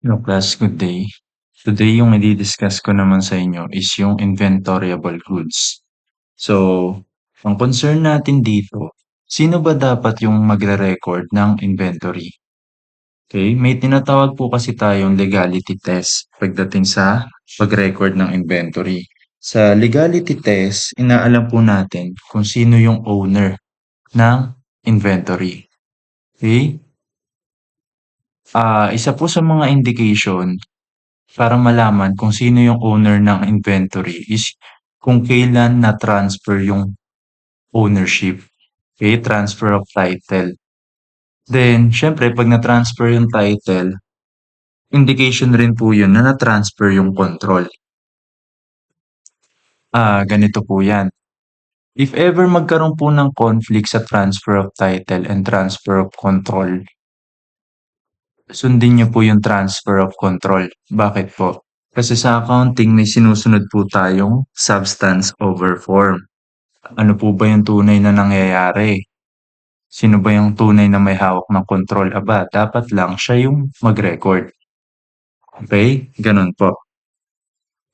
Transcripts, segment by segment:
Hello class, good day. Today yung i-discuss ko naman sa inyo is yung inventoriable goods. So, ang concern natin dito, sino ba dapat yung magre-record ng inventory? Okay, may tinatawag po kasi tayong legality test pagdating sa pag-record ng inventory. Sa legality test, inaalam po natin kung sino yung owner ng inventory. Okay? Isa po sa mga indication para malaman kung sino yung owner ng inventory is kung kailan na-transfer yung ownership. Okay, transfer of title. Then, syempre, pag na-transfer yung title, indication rin po yun na na-transfer yung control. Ganito po yan. If ever magkaroon po ng conflict sa transfer of title and transfer of control, sundin niyo po yung transfer of control. Bakit po? Kasi sa accounting may sinusunod po tayong substance over form. Ano po ba yung tunay na nangyayari? Sino ba yung tunay na may hawak ng control? Aba, dapat lang siya yung mag-record. Okay? Ganun po.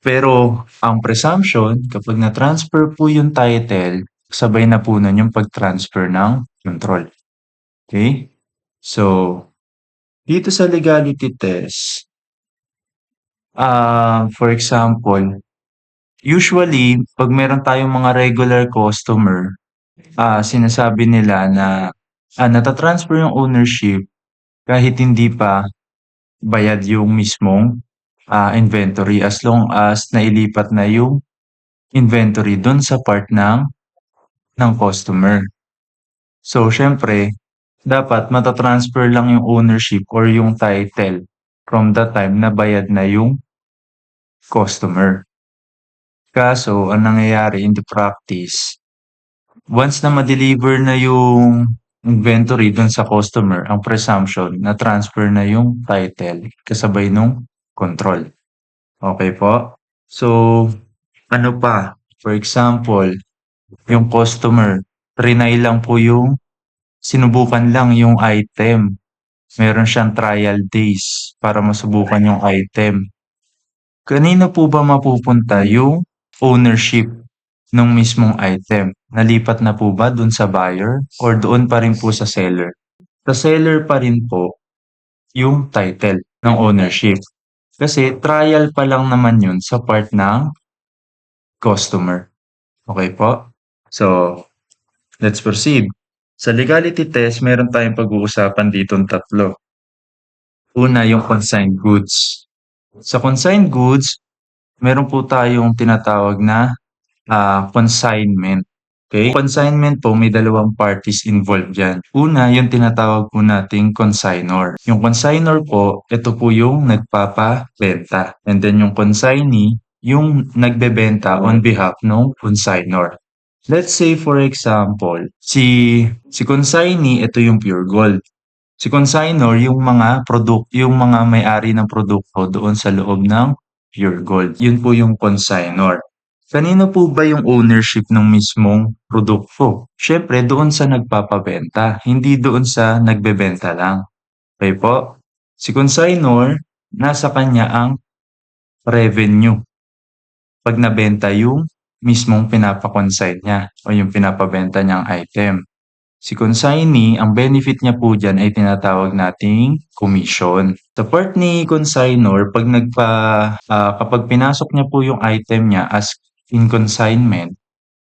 Pero ang presumption, kapag na-transfer po yung title, sabay na po nun yung pag-transfer ng control. Okay? So, dito sa legality test, for example, usually, pag meron tayong mga regular customer, sinasabi nila na nata-transfer yung ownership kahit hindi pa bayad yung mismong inventory as long as nailipat na yung inventory dun sa part ng customer. So, syempre, dapat mata-transfer lang yung ownership or yung title from the time na bayad na yung customer. Kaso, ang nangyayari in the practice, once na ma-deliver na yung inventory dun sa customer, ang presumption na transfer na yung title kasabay nung control. Okay po? So, ano pa? For example, yung customer, trinay lang po yung sinubukan lang yung item. Meron siyang trial days para masubukan yung item. Kanino po ba mapupunta yung ownership ng mismong item? Nalipat na po ba dun sa buyer or doon pa rin po sa seller? Sa seller pa rin po yung title ng ownership. Kasi trial pa lang naman yun sa part ng customer. Okay po? So, let's proceed. Sa legality test, meron tayong pag-uusapan ditong tatlo. Una, yung consigned goods. Sa consigned goods, meron po tayong tinatawag na consignment. Okay? Consignment po, may dalawang parties involved dyan. Una, yung tinatawag po nating consignor. Yung consignor po, ito po yung nagpapabenta. And then yung consignee, yung nagbebenta on behalf ng consignor. Let's say for example, si consignee, ito yung pure gold. Si consignor, yung mga may-ari ng produkto doon sa loob ng pure gold. Yun po yung consignor. Kanino po ba yung ownership ng mismong produkto? Siyempre, doon sa nagpapabenta, hindi doon sa nagbebenta lang. Okay po? Si consignor, nasa kanya ang revenue pag nabenta yung mismong pinapa-consign niya o yung pinapabenta niyang item. Si consignee, ang benefit niya po dyan ay tinatawag nating commission. Sa part ni consignor, kapag pinasok niya po yung item niya as in consignment,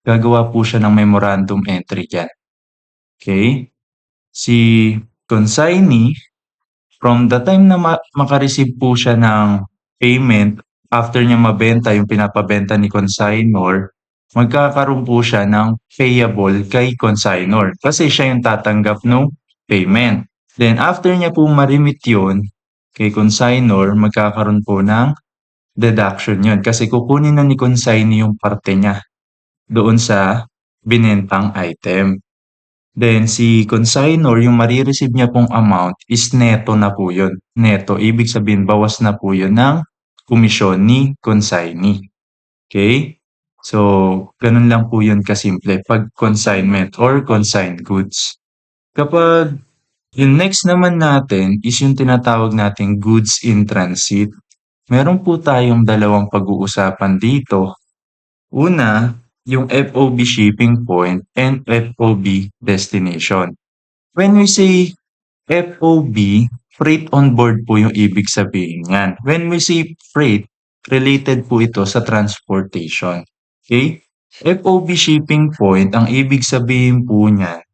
gagawa po siya ng memorandum entry dyan. Okay? Si consignee, from the time na makareceive po siya ng payment, after niya mabenta yung pinapabenta ni consignor, magkakaroon po siya ng payable kay consignor kasi siya yung tatanggap ng payment. Then after niya po ma-remit yun kay consignor, magkakaroon po ng deduction yun kasi kukunin na ni consignee yung parte niya doon sa binentang item. Then si consignor, yung marireceive niya pong amount is neto na po yun. Neto, ibig sabihin bawas na po yun ng komisyon ni consignee. Okay? So, ganun lang po yun kasimple pag consignment or consigned goods. Kapag Yung next naman natin is yung tinatawag nating goods in transit. Meron po tayong dalawang pag-uusapan dito. Una, yung FOB shipping point and FOB destination. When we say FOB, freight on board po yung ibig sabihin niyan. When we say freight, related po ito sa transportation. Okay? FOB shipping point, ang ibig sabihin po niyan,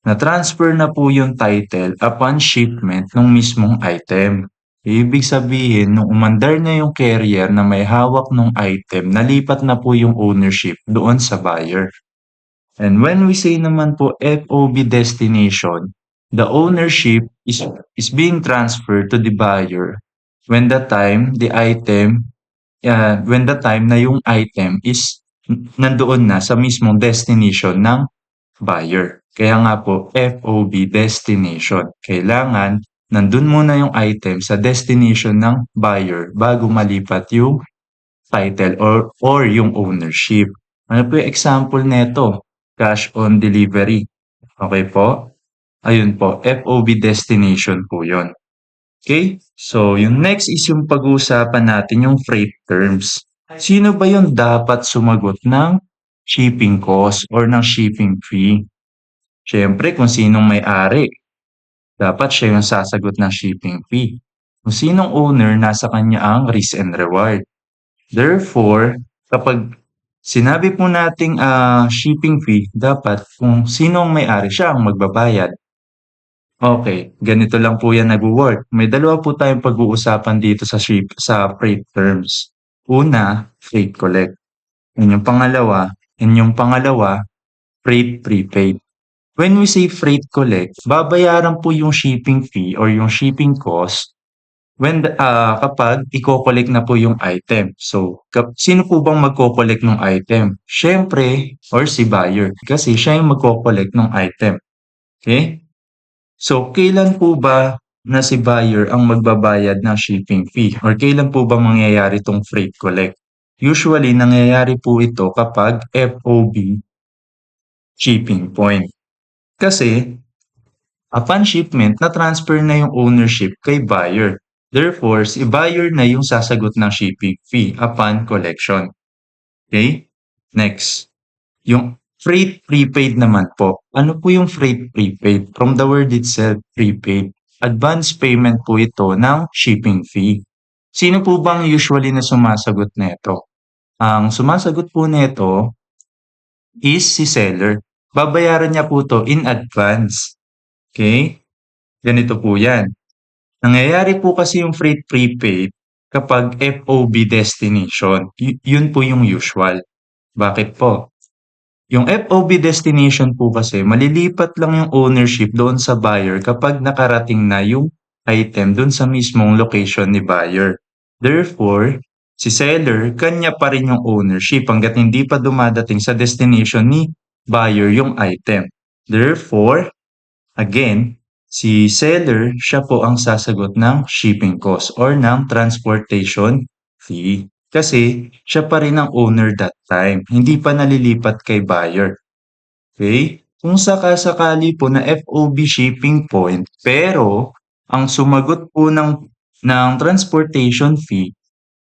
na-transfer na po yung title upon shipment ng mismong item. Ibig sabihin, nung umandar na yung carrier na may hawak ng item, nalipat na po yung ownership doon sa buyer. And when we say naman po FOB destination, the ownership is being transferred to the buyer when the time na yung item is nandoon na sa mismong destination ng buyer. Kaya nga po, FOB destination. Kailangan nandun muna yung item sa destination ng buyer bago malipat yung title or yung ownership. Ano po yung example nito? Cash on delivery. Okay po? Ayun po, FOB destination po yon. Okay? So, yung next is yung pag-uusapan natin yung freight terms. Sino ba yung dapat sumagot ng shipping cost or ng shipping fee? Siyempre, kung sinong may-ari, dapat siya yung sasagot ng shipping fee. Kung sinong owner, nasa kanya ang risk and reward. Therefore, kapag sinabi po nating shipping fee, dapat kung sino ang may-ari, siya ang magbabayad. Okay, ganito lang po yan nagwo-work. May dalawa po tayong pag-uusapan dito sa freight terms. Una, freight collect. Yun yung pangalawa, freight prepaid. When we say freight collect, babayaran po yung shipping fee or yung shipping cost kapag iko-collect na po yung item. So, sino po bang magko-collect ng item? Siyempre, or si buyer, kasi siya yung magko-collect ng item. Okay? So, kailan po ba na si buyer ang magbabayad ng shipping fee? Or kailan po ba mangyayari itong freight collect? Usually, nangyayari po ito kapag FOB shipping point. Kasi, upon shipment, na-transfer na yung ownership kay buyer. Therefore, si buyer na yung sasagot ng shipping fee upon collection. Okay? Next, yung freight prepaid naman po. Ano po yung freight prepaid? From the word itself, prepaid. Advance payment po ito ng shipping fee. Sino po bang usually na sumasagot nito? Ang sumasagot po nito is si seller. Babayaran niya po to in advance. Okay? Ganito po yan. Nangyayari po kasi yung freight prepaid kapag FOB destination. Yun po yung usual. Bakit po? Yung FOB destination po kasi malilipat lang yung ownership doon sa buyer kapag nakarating na yung item doon sa mismong location ni buyer. Therefore, si seller, kanya pa rin yung ownership hanggat hindi pa dumadating sa destination ni buyer yung item. Therefore, again, si seller, siya po ang sasagot ng shipping cost or ng transportation fee. Kasi siya pa rin ang owner that time, hindi pa nalilipat kay buyer. Okay? Kung sakasakali po na FOB shipping point, pero ang sumagot po ng transportation fee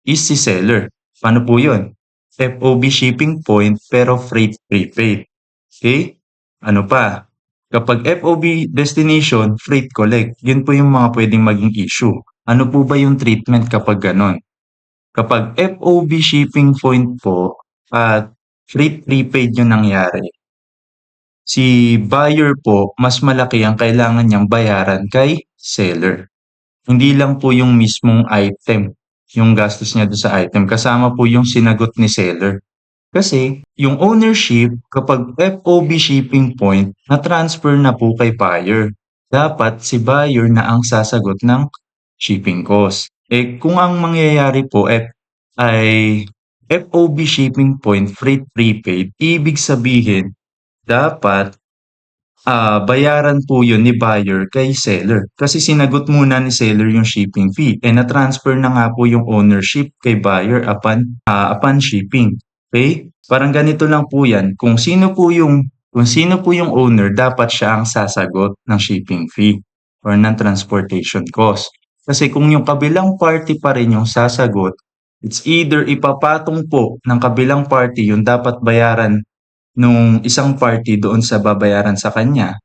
is si seller. Paano po yun? FOB shipping point pero freight prepaid. Okay? Ano pa? Kapag FOB destination, freight collect. Yun po yung mga pwedeng maging issue. Ano po ba yung treatment kapag ganon? Kapag FOB shipping point po at freight prepaid yung nangyari, si buyer po mas malaki ang kailangan niyang bayaran kay seller. Hindi lang po yung mismong item, yung gastos niya doon sa item, kasama po yung sinagot ni seller. Kasi yung ownership kapag FOB shipping point na-transfer na po kay buyer. Dapat si buyer na ang sasagot ng shipping cost. Kung ang mangyayari po ay FOB shipping point freight prepaid, ibig sabihin dapat bayaran po yun ni buyer kay seller. Kasi sinagot muna ni seller yung shipping fee. Na-transfer na nga po yung ownership kay buyer upon shipping. Okay? Parang ganito lang po yan. Kung sino po yung owner, dapat siya ang sasagot ng shipping fee. or ng transportation cost. Kasi kung yung kabilang party pa rin yung sasagot, it's either ipapatong po ng kabilang party yung dapat bayaran nung isang party doon sa babayaran sa kanya,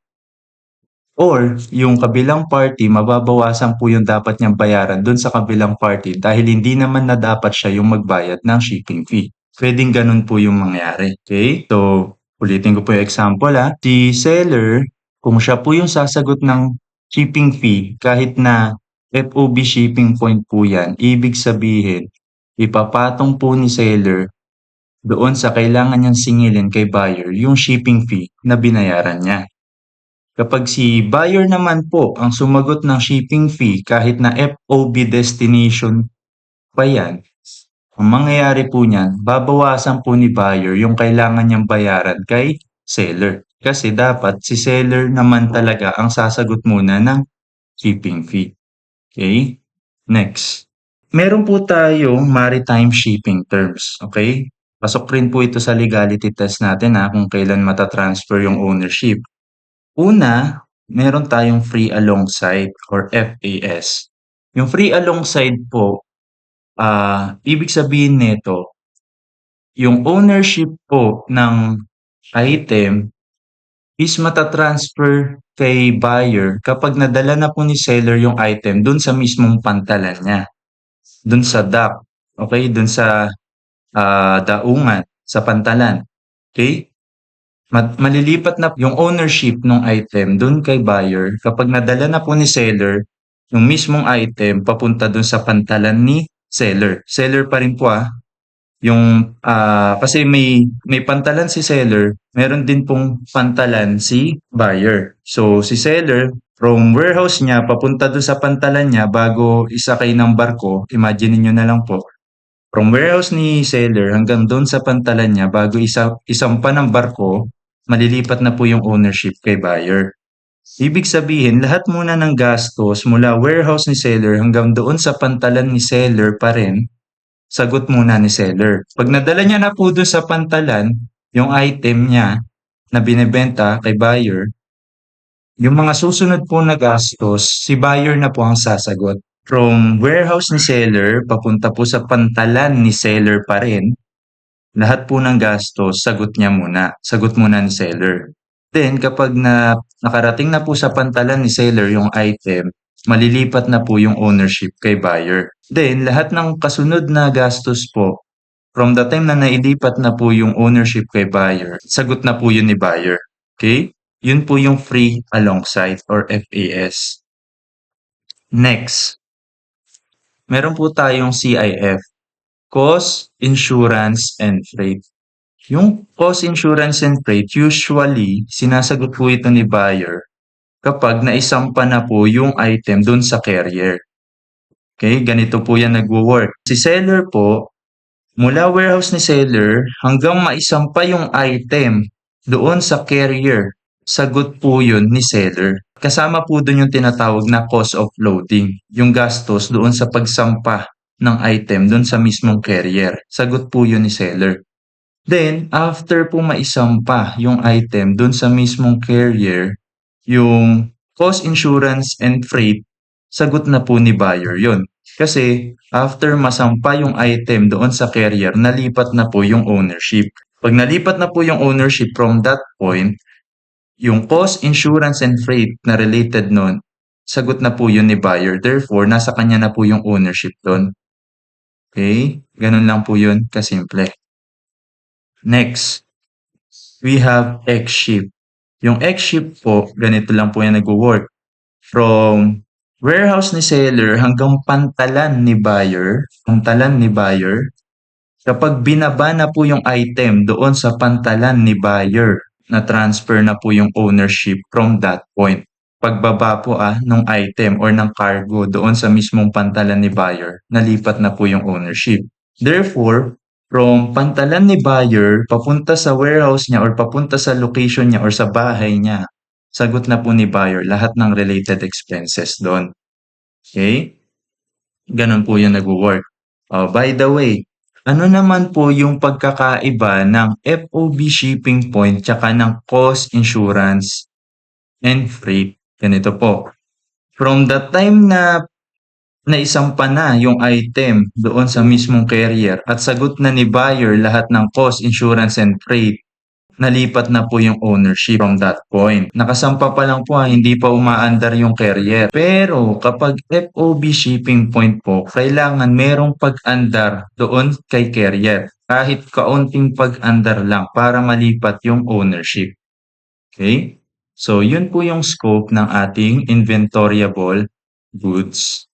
or yung kabilang party mababawasan po yung dapat niyang bayaran dun sa kabilang party dahil hindi naman na dapat siya yung magbayad ng shipping fee. Puwedeng ganun po yung mangyari, okay? So, ulitin ko po yung example, Si seller, kung siya po yung sasagot ng shipping fee kahit na FOB shipping point po yan, ibig sabihin ipapatong po ni seller doon sa kailangan niyang singilin kay buyer yung shipping fee na binayaran niya. Kapag si buyer naman po ang sumagot ng shipping fee kahit na FOB destination pa yan, ang mangyayari po niyan, babawasan po ni buyer yung kailangan niyang bayaran kay seller. Kasi dapat si seller naman talaga ang sasagot muna ng shipping fee. Okay? Next. Meron po tayong maritime shipping terms. Okay? Pasok rin po ito sa legality test natin kung kailan matatransfer yung ownership. Una, meron tayong free alongside or FAS. Yung free alongside po, ibig sabihin nito, yung ownership po ng item is matatransfer kay buyer kapag nadala na po ni seller yung item dun sa mismong pantalan niya, dun sa dock, okay, dun sa daungan, sa pantalan. Okay? Malilipat na yung ownership ng item dun kay buyer kapag nadala na po ni seller yung mismong item papunta dun sa pantalan ni seller. Seller pa rin po yung kasi may pantalan si seller, meron din pong pantalan si buyer. So si seller from warehouse niya papunta dun sa pantalan niya bago isakay ng barko, imagine niyo na lang po. From warehouse ni seller hanggang doon sa pantalan niya bago isampa ng barko, malilipat na po yung ownership kay buyer. Ibig sabihin, lahat muna ng gastos mula warehouse ni seller hanggang doon sa pantalan ni seller pa rin, sagot muna ni seller. Pag nadala niya na po doon sa pantalan, yung item niya na binebenta kay buyer, yung mga susunod po na gastos, si buyer na po ang sasagot. From warehouse ni seller, papunta po sa pantalan ni seller pa rin, lahat po ng gastos, sagot niya muna. Sagot muna ni seller. Then, kapag nakarating na po sa pantalan ni seller yung item, malilipat na po yung ownership kay buyer. Then, lahat ng kasunod na gastos po, from the time na nailipat na po yung ownership kay buyer, sagot na po yun ni buyer. Okay? Yun po yung free alongside or FAS. Next, meron po tayong CIF, Cost, Insurance, and Freight. Yung cost, insurance, and freight, usually, sinasagot po ito ni buyer kapag naisampa na po yung item dun sa carrier. Okay, ganito po yan nagwo-work. Si seller po, mula warehouse ni seller hanggang maisampa yung item doon sa carrier, sagot po yun ni seller. Kasama po dun yung tinatawag na cost of loading, yung gastos doon sa pagsampa ng item doon sa mismong carrier. Sagot po yun ni seller. Then, after po maisampa yung item dun sa mismong carrier, yung cost, insurance, and freight, sagot na po ni buyer yun. Kasi after masampa yung item doon sa carrier, nalipat na po yung ownership. Pag nalipat na po yung ownership from that point, yung cost, insurance, and freight na related nun, sagot na po yun ni buyer. Therefore, nasa kanya na po yung ownership doon. Okay? Ganun lang po yun, kasimple. Next, we have X-ship. Yung X-ship po, ganito lang po yan nagwo-work. From warehouse ni seller hanggang pantalan ni buyer, kapag binaba na po yung item doon sa pantalan ni buyer, na transfer na po yung ownership from that point. Pagbaba po ng item or ng cargo doon sa mismong pantalan ni buyer, nalipat na po yung ownership. Therefore, from pantalan ni buyer papunta sa warehouse niya or papunta sa location niya or sa bahay niya, sagot na po ni buyer lahat ng related expenses doon. Okay? Ganun po yung nagwo-work. By the way, ano naman po yung pagkakaiba ng FOB shipping point tsaka ng cost, insurance, and freight? Ganito po. From the time na naisampa na yung item doon sa mismong carrier at sagot na ni buyer lahat ng cost, insurance, and freight, nalipat na po yung ownership from that point. Nakasampa pa lang po, hindi pa umaandar yung carrier. Pero kapag FOB shipping point po, kailangan merong pag-andar doon kay carrier. Kahit kaunting pag-andar lang para malipat yung ownership. Okay? So, yun po yung scope ng ating inventoriable goods.